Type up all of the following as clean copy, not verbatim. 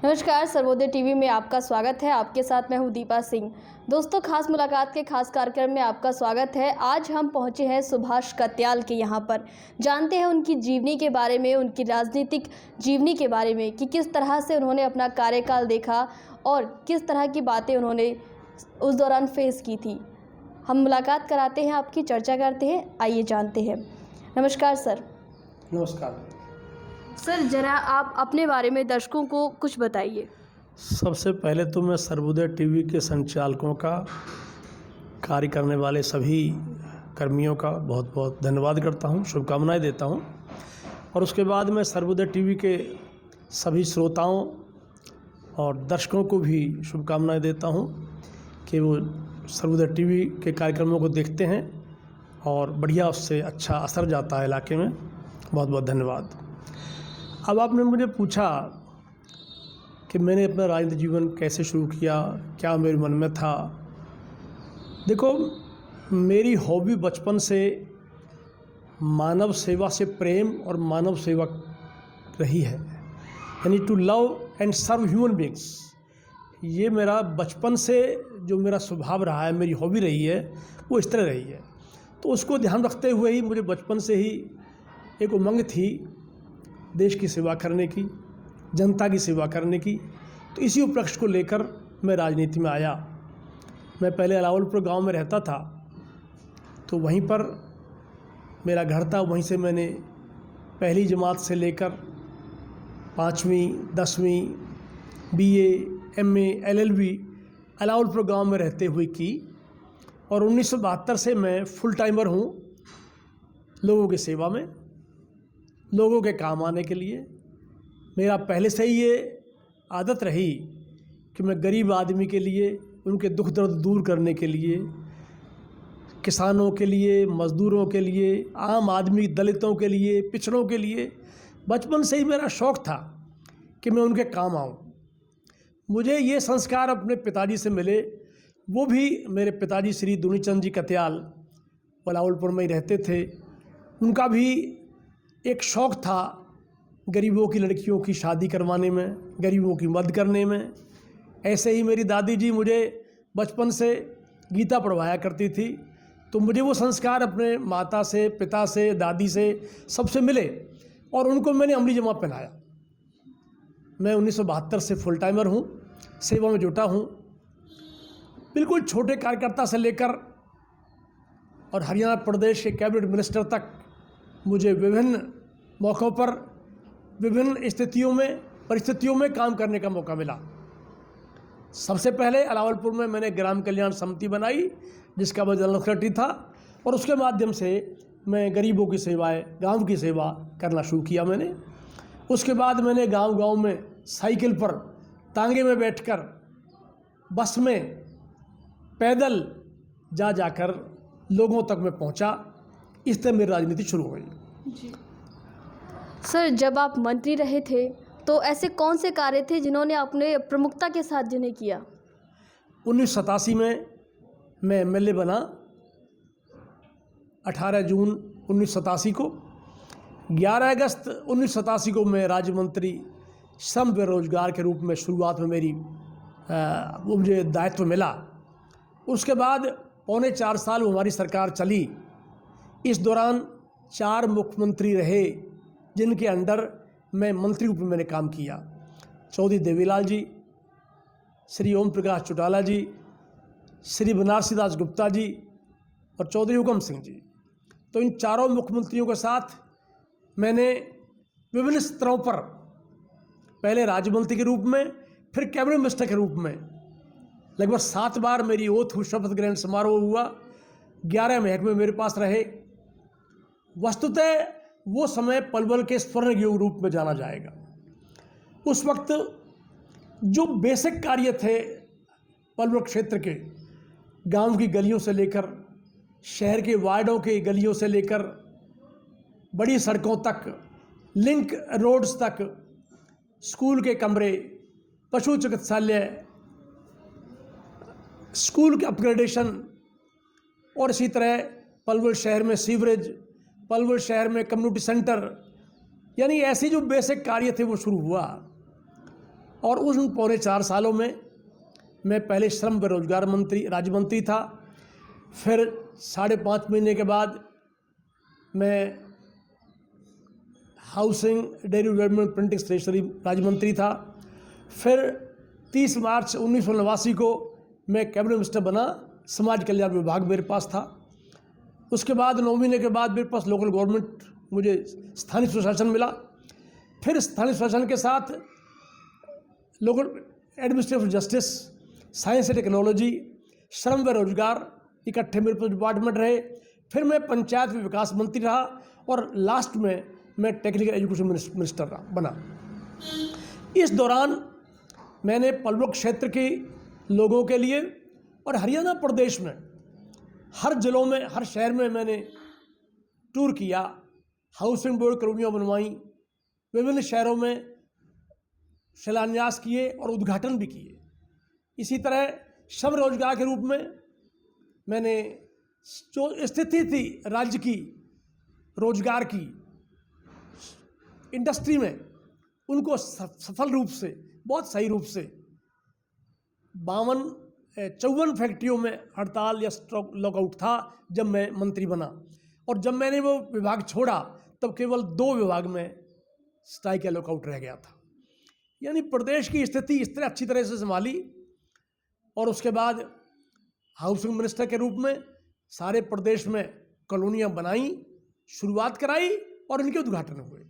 नमस्कार, सर्वोदय टीवी में आपका स्वागत है। आपके साथ मैं हूं दीपा सिंह। दोस्तों, खास मुलाकात के खास कार्यक्रम में आपका स्वागत है। आज हम पहुंचे हैं सुभाष कत्याल के यहाँ पर। जानते हैं उनकी जीवनी के बारे में, उनकी राजनीतिक जीवनी के बारे में कि किस तरह से उन्होंने अपना कार्यकाल देखा और किस तरह की बातें उन्होंने उस दौरान फेस की थी। हम मुलाकात कराते हैं, आपकी चर्चा करते हैं। आइए जानते हैं। नमस्कार सर। नमस्कार सर, ज़रा आप अपने बारे में दर्शकों को कुछ बताइए। सबसे पहले तो मैं सर्वोदय टीवी के संचालकों का, कार्य करने वाले सभी कर्मियों का बहुत बहुत धन्यवाद करता हूं, शुभकामनाएं देता हूं। और उसके बाद मैं सर्वोदय टीवी के सभी श्रोताओं और दर्शकों को भी शुभकामनाएं देता हूं कि वो सर्वोदय टीवी के कार्यक्रमों को देखते हैं और बढ़िया उससे अच्छा असर जाता है इलाके में। बहुत बहुत धन्यवाद। अब आपने मुझे पूछा कि मैंने अपना राजनीतिक जीवन कैसे शुरू किया, क्या मेरे मन में था। देखो, मेरी हॉबी बचपन से मानव सेवा से प्रेम और मानव सेवा रही है, यानी to love and serve human beings. ये मेरा बचपन से जो मेरा स्वभाव रहा है, मेरी हॉबी रही है, वो इस तरह रही है। तो उसको ध्यान रखते हुए ही मुझे बचपन से ही एक उमंग थी देश की सेवा करने की, जनता की सेवा करने की। तो इसी उपलक्ष्य को लेकर मैं राजनीति में आया। मैं पहले अलावलपुर गांव में रहता था, तो वहीं पर मेरा घर था। वहीं से मैंने पहली जमात से लेकर 5वीं 10वीं BA MA LLB अलावलपुर गांव में रहते हुए की। और 1972 से मैं फुल टाइमर हूँ लोगों की सेवा में, लोगों के काम आने के लिए। मेरा पहले से ही ये आदत रही कि मैं गरीब आदमी के लिए, उनके दुख दर्द दूर करने के लिए, किसानों के लिए, मज़दूरों के लिए, आम आदमी, दलितों के लिए, पिछड़ों के लिए, बचपन से ही मेरा शौक़ था कि मैं उनके काम आऊँ। मुझे ये संस्कार अपने पिताजी से मिले। वो भी मेरे पिताजी श्री दुनीचंद जी कत्याल अलावलपुर में ही रहते थे। उनका भी एक शौक़ था गरीबों की लड़कियों की शादी करवाने में, गरीबों की मदद करने में। ऐसे ही मेरी दादी जी मुझे बचपन से गीता पढ़वाया करती थी। तो मुझे वो संस्कार अपने माता से, पिता से, दादी से, सबसे मिले और उनको मैंने अमली जमा पहनाया। मैं 1972 से फुल टाइमर हूँ, सेवा में जुटा हूँ। बिल्कुल छोटे कार्यकर्ता से लेकर और हरियाणा प्रदेश के कैबिनेट मिनिस्टर तक मुझे विभिन्न मौक़ों पर, विभिन्न स्थितियों में, परिस्थितियों में काम करने का मौका मिला। सबसे पहले अलावलपुर में मैंने ग्राम कल्याण समिति बनाई, जिसका मैं जनरल सेक्रेटरी था। और उसके माध्यम से मैं गरीबों की सेवाएं, गांव की सेवा करना शुरू किया मैंने। उसके बाद मैंने गांव-गांव में साइकिल पर, तांगे में बैठकर, बस में, पैदल जाकर लोगों तक मैं पहुंचा। इस तरह मेरी राजनीति शुरू हुई। जी सर, जब आप मंत्री रहे थे तो ऐसे कौन से कार्य थे जिन्होंने आपने प्रमुखता के साथ जिन्हें किया? 1987 में मैं MLA बना। 18 जून 1987 को। 11 अगस्त 1987 को मैं राज्य मंत्री श्रम बेरोजगार के रूप में शुरुआत में मेरी वो मुझे दायित्व मिला। उसके बाद 4.25 साल हमारी सरकार चली। इस दौरान 4 मुख्यमंत्री रहे जिनके अंडर मैं मंत्री रूप में मैंने काम किया। चौधरी देवीलाल जी, श्री ओम प्रकाश चौटाला जी, श्री बनारसी दास गुप्ता जी और चौधरी हुकम सिंह जी। तो इन चारों मुख्यमंत्रियों के साथ मैंने विभिन्न स्तरों पर, पहले राज्य मंत्री के रूप में, फिर कैबिनेट मिनिस्टर के रूप में लगभग 7 बार मेरी ओथ शपथ ग्रहण समारोह हुआ। 11 महकमे मेरे पास रहे। वस्तुतः वो समय पलवल के स्वर्ण युग रूप में जाना जाएगा। उस वक्त जो बेसिक कार्य थे पलवल क्षेत्र के, गांव की गलियों से लेकर, शहर के वार्डों के गलियों से लेकर, बड़ी सड़कों तक, लिंक रोड्स तक, स्कूल के कमरे, पशु चिकित्सालय, स्कूल के अपग्रेडेशन, और इसी तरह पलवल शहर में सीवरेज, पलवल शहर में कम्युनिटी सेंटर, यानी ऐसे जो बेसिक कार्य थे वो शुरू हुआ। और उन पौने 4 सालों में मैं पहले श्रम व रोजगार मंत्री राज्य मंत्री था, फिर 5.5 महीने के बाद मैं housing dairy development printing stationery राज्य मंत्री था, फिर 30 मार्च 1989 को मैं कैबिनेट मिनिस्टर बना, समाज कल्याण विभाग मेरे पास था। उसके बाद 9 महीने के बाद मेरे पास लोकल गवर्नमेंट, मुझे स्थानीय स्वशासन मिला। फिर स्थानीय स्वशासन के साथ local administrative justice, science and technology, श्रम व रोजगार इकट्ठे मेरे पास डिपार्टमेंट रहे। फिर मैं पंचायत व विकास मंत्री रहा और लास्ट में मैं टेक्निकल एजुकेशन मिनिस्टर बना। इस दौरान मैंने पलवल क्षेत्र के लोगों के लिए और हरियाणा प्रदेश में हर जिलों में, हर शहर में मैंने टूर किया, हाउसिंग बोर्ड कॉलोनियाँ बनवाई, विभिन्न शहरों में शिलान्यास किए और उद्घाटन भी किए। इसी तरह श्रम रोजगार के रूप में मैंने जो स्थिति थी राज्य की रोजगार की इंडस्ट्री में, उनको सफल रूप से, बहुत सही रूप से 54 फैक्ट्रियों में हड़ताल या स्ट्राइक लॉकआउट था जब मैं मंत्री बना, और जब मैंने वो विभाग छोड़ा तब केवल 2 विभाग में स्ट्राइक या लॉकआउट रह गया था। यानी प्रदेश की स्थिति इस तरह अच्छी तरह से संभाली, और उसके बाद हाउसिंग मिनिस्टर के रूप में सारे प्रदेश में कॉलोनियाँ बनाई, शुरुआत कराई और इनके उद्घाटन हुए।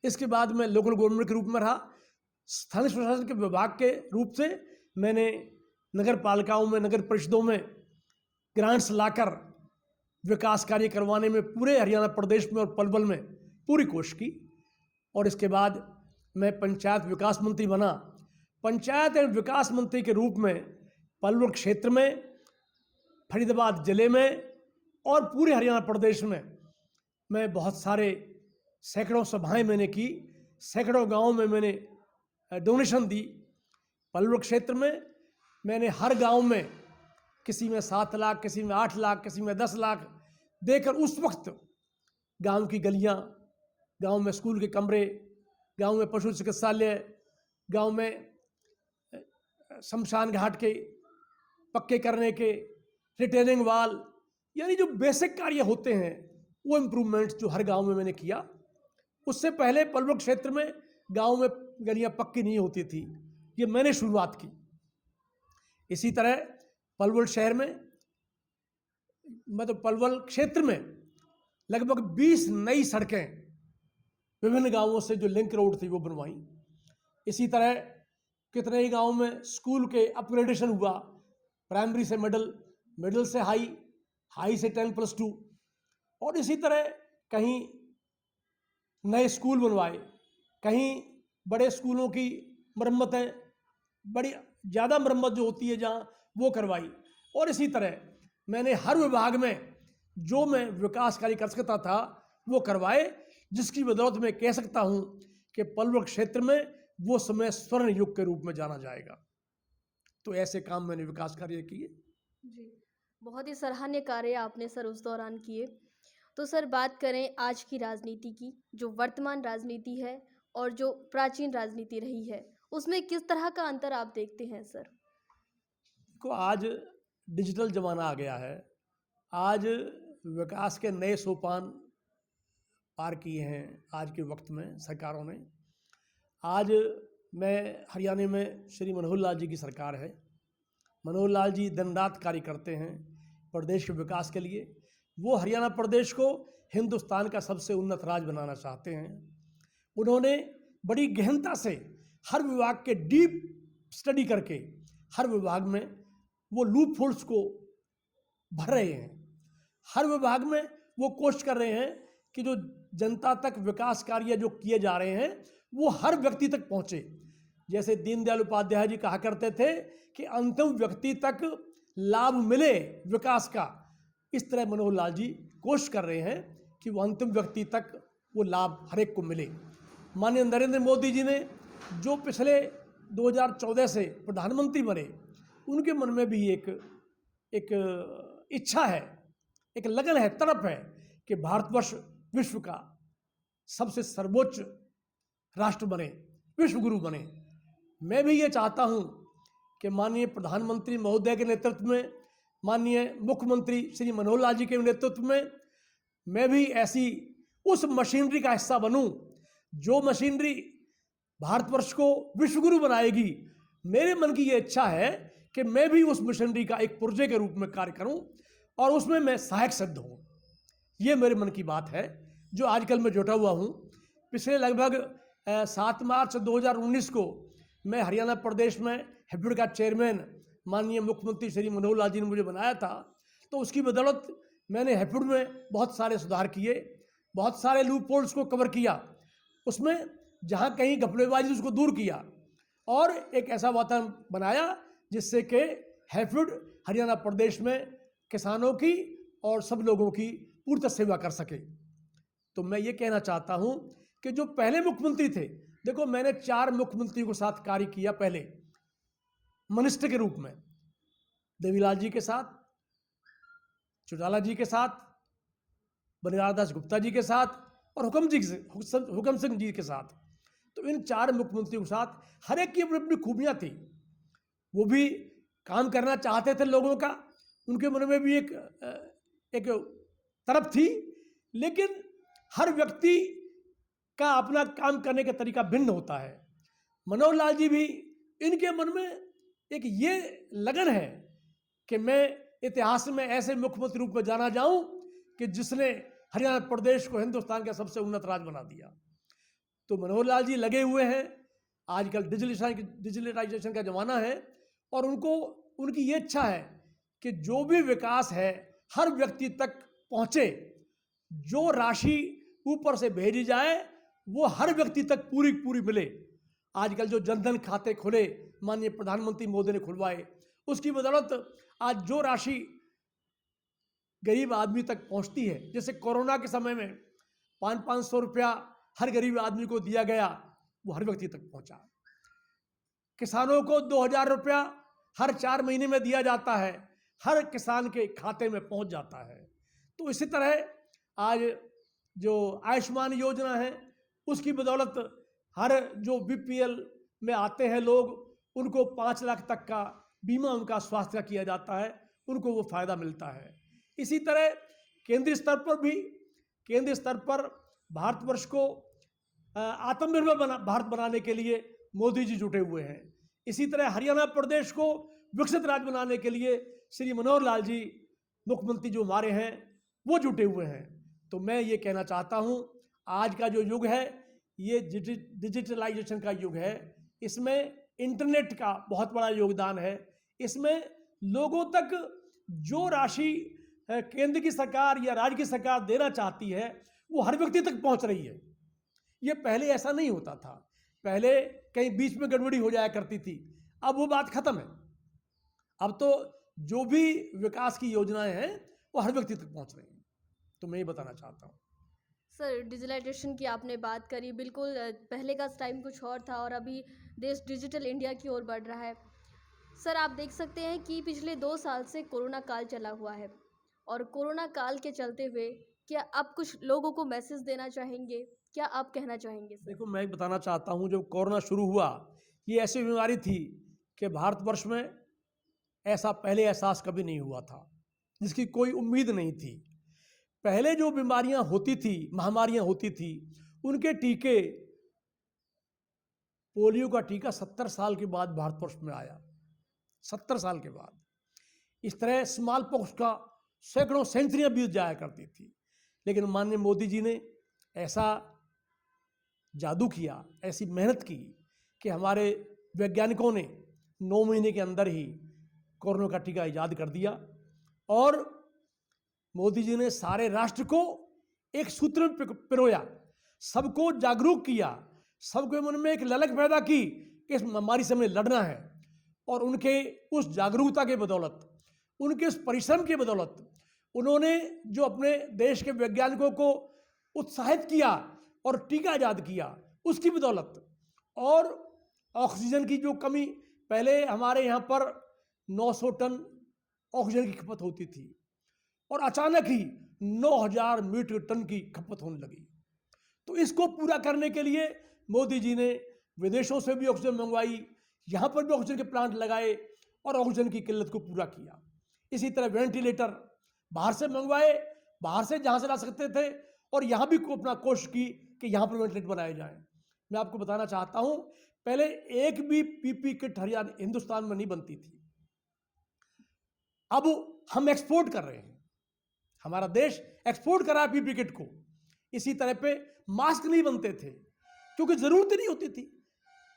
इसके बाद मैं लोकल गवर्नमेंट के रूप में रहा। स्थानीय प्रशासन के विभाग के रूप से मैंने नगर पालिकाओं में, नगर परिषदों में ग्रांट्स लाकर विकास कार्य करवाने में पूरे हरियाणा प्रदेश में और पलवल में पूरी कोशिश की। और इसके बाद मैं पंचायत विकास मंत्री बना। पंचायत एवं विकास मंत्री के रूप में पलवल क्षेत्र में, फरीदाबाद जिले में और पूरे हरियाणा प्रदेश में मैं बहुत सारे सैकड़ों सभाएं मैंने की, सैकड़ों गांवों में मैंने डोनेशन दी। पलवल क्षेत्र में मैंने हर गांव में किसी में 7 लाख, किसी में 8 लाख, किसी में 10 लाख देकर उस वक्त गांव की गलियां, गांव में स्कूल के कमरे, गांव में पशु चिकित्सालय, गांव में शमशान घाट के पक्के करने के, रिटेनिंग वाल, यानी जो बेसिक कार्य होते हैं वो इम्प्रूवमेंट्स जो हर गांव में मैंने किया। उससे पहले पलवल क्षेत्र में गांव में गलियां पक्की नहीं होती थी, ये मैंने शुरुआत की। इसी तरह पलवल शहर में, मतलब पलवल क्षेत्र में लगभग 20 नई सड़कें विभिन्न गांवों से जो लिंक रोड थी वो बनवाई। इसी तरह कितने ही गांवों में स्कूल के अपग्रेडेशन हुआ, प्राइमरी से मिडिल, मिडिल से हाई, हाई से 10+2, और इसी तरह कहीं नए स्कूल बनवाए, कहीं बड़े स्कूलों की मरम्मतें, बड़ी ज़्यादा मरम्मत जो होती है जहाँ, वो करवाई। और इसी तरह मैंने हर विभाग में जो मैं विकास कार्य कर सकता था वो करवाए, जिसकी बदौलत मैं कह सकता हूँ कि पलवल क्षेत्र में वो समय स्वर्ण युग के रूप में जाना जाएगा। तो ऐसे काम मैंने विकास कार्य किए। जी, बहुत ही सराहनीय कार्य आपने सर उस दौरान किए। तो सर बात करें आज की राजनीति की, जो वर्तमान राजनीति है और जो प्राचीन राजनीति रही है, उसमें किस तरह का अंतर आप देखते हैं सर? को आज डिजिटल ज़माना आ गया है। आज विकास के नए सोपान पार किए हैं आज के वक्त में सरकारों ने। आज मैं हरियाणा में श्री मनोहर लाल जी की सरकार है। मनोहर लाल जी दिन रात कार्य करते हैं प्रदेश के विकास के लिए। वो हरियाणा प्रदेश को हिंदुस्तान का सबसे उन्नत राज्य बनाना चाहते हैं। उन्होंने बड़ी गहनता से हर विभाग के डीप स्टडी करके हर विभाग में वो लूप होल्स को भर रहे हैं। हर विभाग में वो कोशिश कर रहे हैं कि जो जनता तक विकास कार्य जो किए जा रहे हैं वो हर व्यक्ति तक पहुँचे। जैसे दीनदयाल उपाध्याय जी कहा करते थे कि अंतिम व्यक्ति तक लाभ मिले विकास का, इस तरह मनोहर लाल जी कोशिश कर रहे हैं कि वो अंतिम व्यक्ति तक वो लाभ हर एक को मिले। माननीय नरेंद्र मोदी जी ने जो पिछले 2014 से प्रधानमंत्री बने, उनके मन में भी एक इच्छा है, एक लगन है, तड़प है कि भारतवर्ष विश्व का सबसे सर्वोच्च राष्ट्र बने, विश्व गुरु बने। मैं भी ये चाहता हूँ कि माननीय प्रधानमंत्री महोदय के नेतृत्व में, माननीय मुख्यमंत्री श्री मनोहर लाल जी के नेतृत्व में मैं भी ऐसी उस मशीनरी का हिस्सा बनूं जो मशीनरी भारतवर्ष को विश्वगुरु बनाएगी। मेरे मन की ये इच्छा है कि मैं भी उस मशीनरी का एक पुर्जे के रूप में कार्य करूं और उसमें मैं सहायक सिद्ध हूं। ये मेरे मन की बात है जो आजकल मैं जुटा हुआ हूं। पिछले लगभग 7 मार्च 2019 को मैं हरियाणा प्रदेश में हैफेड का चेयरमैन माननीय मुख्यमंत्री श्री मनोहर लाल जी ने मुझे बनाया था, तो उसकी बदौलत मैंने हैफेड में बहुत सारे सुधार किए, बहुत सारे लूप होल्स को कवर किया, उसमें जहाँ कहीं घपलेबाजी उसको दूर किया और एक ऐसा वातावरण बनाया जिससे कि हैफेड हरियाणा प्रदेश में किसानों की और सब लोगों की पूर्ण सेवा कर सके। तो मैं ये कहना चाहता हूँ कि जो पहले मुख्यमंत्री थे, देखो मैंने 4 मुख्यमंत्रियों के साथ कार्य किया। पहले मिनिस्टर के रूप में देवीलाल जी के साथ, चौटाला जी के साथ, बनियाल दास गुप्ता जी के साथ और हुकम सिंह जी के साथ। तो इन 4 मुख्यमंत्रियों के साथ हर एक की अपनी अपनी खूबियाँ थी। वो भी काम करना चाहते थे लोगों का, उनके मन में भी एक तरफ थी, लेकिन हर व्यक्ति का अपना काम करने का तरीका भिन्न होता है। मनोहर लाल जी भी, इनके मन में एक ये लगन है कि मैं इतिहास में ऐसे मुख्यमंत्री रूप में जाना जाऊं कि जिसने हरियाणा प्रदेश को हिंदुस्तान का सबसे उन्नत राज्य बना दिया। तो मनोहर लाल जी लगे हुए हैं। आजकल डिजिटलाइजेशन का ज़माना है और उनकी ये इच्छा है कि जो भी विकास है हर व्यक्ति तक पहुँचे, जो राशि ऊपर से भेजी जाए वो हर व्यक्ति तक पूरी मिले। आजकल जो जनधन खाते खुले, माननीय प्रधानमंत्री मोदी ने खुलवाए, उसकी बदौलत आज जो राशि गरीब आदमी तक पहुंचती है, जैसे कोरोना के समय में 500 रुपया हर गरीब आदमी को दिया गया, वो हर व्यक्ति तक पहुंचा। किसानों को 2000 रुपया हर 4 महीने में दिया जाता है, हर किसान के खाते में पहुंच जाता है। तो इसी तरह आज जो आयुष्मान योजना है उसकी बदौलत हर जो बीपीएल में आते हैं लोग, उनको 5 लाख तक का बीमा उनका स्वास्थ्य का किया जाता है, उनको वो फायदा मिलता है। इसी तरह केंद्रीय स्तर पर भारतवर्ष को आत्मनिर्भर भारत बनाने के लिए मोदी जी जुटे हुए हैं। इसी तरह हरियाणा प्रदेश को विकसित राज्य बनाने के लिए श्री मनोहर लाल जी मुख्यमंत्री जो हमारे हैं वो जुटे हुए हैं। तो मैं ये कहना चाहता हूँ, आज का जो युग है ये डिजिटलाइजेशन का युग है, इसमें इंटरनेट का बहुत बड़ा योगदान है। इसमें लोगों तक जो राशि केंद्र की सरकार या राज्य की सरकार देना चाहती है वो हर व्यक्ति तक पहुंच रही है। ये पहले ऐसा नहीं होता था, पहले कहीं बीच में गड़बड़ी हो जाया करती थी, अब वो बात खत्म है। अब तो जो भी विकास की योजनाएं हैं वो हर व्यक्ति तक पहुंच रही हैं। तो मैं ये बताना चाहता हूँ। सर, डिजिटलाइजेशन की आपने बात करी, बिल्कुल पहले का टाइम कुछ और था और अभी देश डिजिटल इंडिया की ओर बढ़ रहा है। सर, आप देख सकते हैं कि पिछले 2 साल से कोरोना काल चला हुआ है और कोरोना काल के चलते हुए क्या आप कुछ लोगों को मैसेज देना चाहेंगे, क्या आप कहना चाहेंगे सर? देखो, मैं बताना चाहता हूँ, जब कोरोना शुरू हुआ ये ऐसी बीमारी थी कि भारतवर्ष में ऐसा पहले एहसास कभी नहीं हुआ था, जिसकी कोई उम्मीद नहीं थी। पहले जो बीमारियां होती थी, महामारियां होती थी, उनके टीके, पोलियो का टीका 70 साल के बाद भारतवर्ष में आया, 70 साल के बाद। इस तरह स्मॉल पॉक्स का सैकड़ों सेंचुरियां बीत जाया करती थी, लेकिन माननीय मोदी जी ने ऐसा जादू किया, ऐसी मेहनत की कि हमारे वैज्ञानिकों ने 9 महीने के अंदर ही कोरोना का टीका ईजाद कर दिया और मोदी जी ने सारे राष्ट्र को एक सूत्र में पिरोया, सबको जागरूक किया, सबके मन में एक ललक पैदा की कि इस महामारी से हमें लड़ना है। और उनके उस जागरूकता के बदौलत, उनके उस परिश्रम के बदौलत, उन्होंने जो अपने देश के वैज्ञानिकों को उत्साहित किया और टीका ईजाद किया, उसकी बदौलत, और ऑक्सीजन की जो कमी, पहले हमारे यहाँ पर 900 टन ऑक्सीजन की खपत होती थी और अचानक ही 9000 मीट्रिक टन की खपत होने लगी। तो इसको पूरा करने के लिए मोदी जी ने विदेशों से भी ऑक्सीजन मंगवाई, यहाँ पर भी ऑक्सीजन के प्लांट लगाए और ऑक्सीजन की किल्लत को पूरा किया। इसी तरह वेंटिलेटर बाहर से मंगवाए, बाहर से जहाँ से ला सकते थे, और यहाँ भी अपना कोशिश की कि यहाँ पर वेंटिलेटर बनाए जाएं। मैं आपको बताना चाहता हूँ, पहले एक भी पीपी किट हरियाणा हिंदुस्तान में नहीं बनती थी, अब हम एक्सपोर्ट कर रहे हैं, हमारा देश एक्सपोर्ट कर रहा है पीपी किट को। इसी तरह पे मास्क नहीं बनते थे क्योंकि जरूरत ही नहीं होती थी।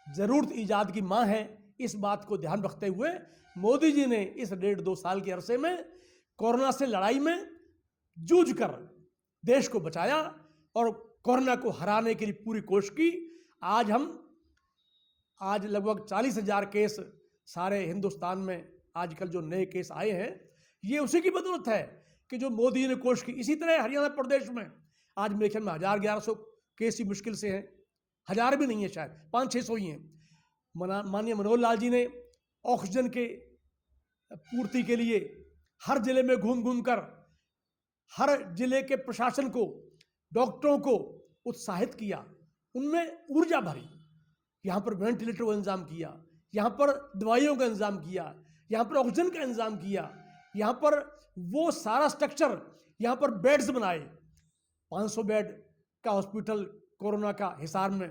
जरूरत ईजाद की मां है, इस बात को ध्यान रखते हुए मोदी जी ने इस 1.5-2 साल के अरसे में कोरोना से लड़ाई में जूझ कर देश को बचाया और कोरोना को हराने के लिए पूरी कोशिश की। आज लगभग 40,000 केस सारे हिंदुस्तान में आजकल जो नए केस आए हैं, ये उसी की बदौलत है कि जो मोदी जी ने कोशिश की। इसी तरह हरियाणा प्रदेश में आज मेरे ख्याल में 1,000-1,100 केस ही मुश्किल से हैं, 1,000 भी नहीं है, शायद 500-600 ही हैं। माननीय मनोहर लाल जी ने ऑक्सीजन के पूर्ति के लिए हर जिले में घूम घूम कर हर जिले के प्रशासन को, डॉक्टरों को उत्साहित किया, उनमें ऊर्जा भरी। यहाँ पर वेंटिलेटर का इंतजाम किया, यहाँ पर दवाइयों का इंतजाम किया, यहाँ पर ऑक्सीजन का इंतजाम किया, यहाँ पर वो सारा स्ट्रक्चर, यहाँ पर बेड्स बनाए। 500 बेड का हॉस्पिटल कोरोना का हिसार में,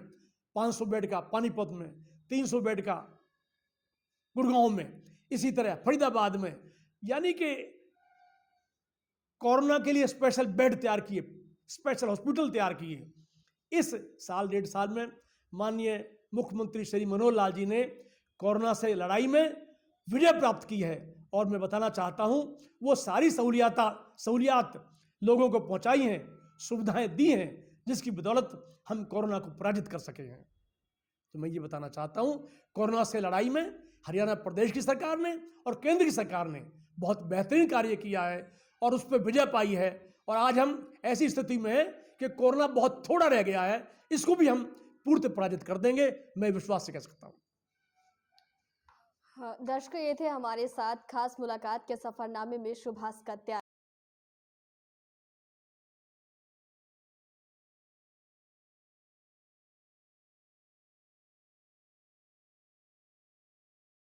500 बेड का पानीपत में, 300 बेड का गुड़गांव में, इसी तरह फरीदाबाद में, यानी कि कोरोना के लिए स्पेशल बेड तैयार किए, स्पेशल हॉस्पिटल तैयार किए। इस साल 1.5 साल में माननीय मुख्यमंत्री श्री मनोहर लाल जी ने कोरोना से लड़ाई में विजय प्राप्त की है, और मैं बताना चाहता हूं वो सारी सहूलियात लोगों को पहुंचाई हैं, सुविधाएं दी हैं, जिसकी बदौलत हम कोरोना को पराजित कर सके हैं। तो मैं ये बताना चाहता हूं, कोरोना से लड़ाई में हरियाणा प्रदेश की सरकार ने और केंद्र की सरकार ने बहुत बेहतरीन कार्य किया है और उस पर विजय पाई है। और आज हम ऐसी स्थिति में हैं कि कोरोना बहुत थोड़ा रह गया है, इसको भी हम पूर्णतः पराजित कर देंगे, मैं विश्वास से कह सकता हूँ। हाँ, दर्शकों, ये थे हमारे साथ खास मुलाकात के सफरनामे में सुभाष कत्याल।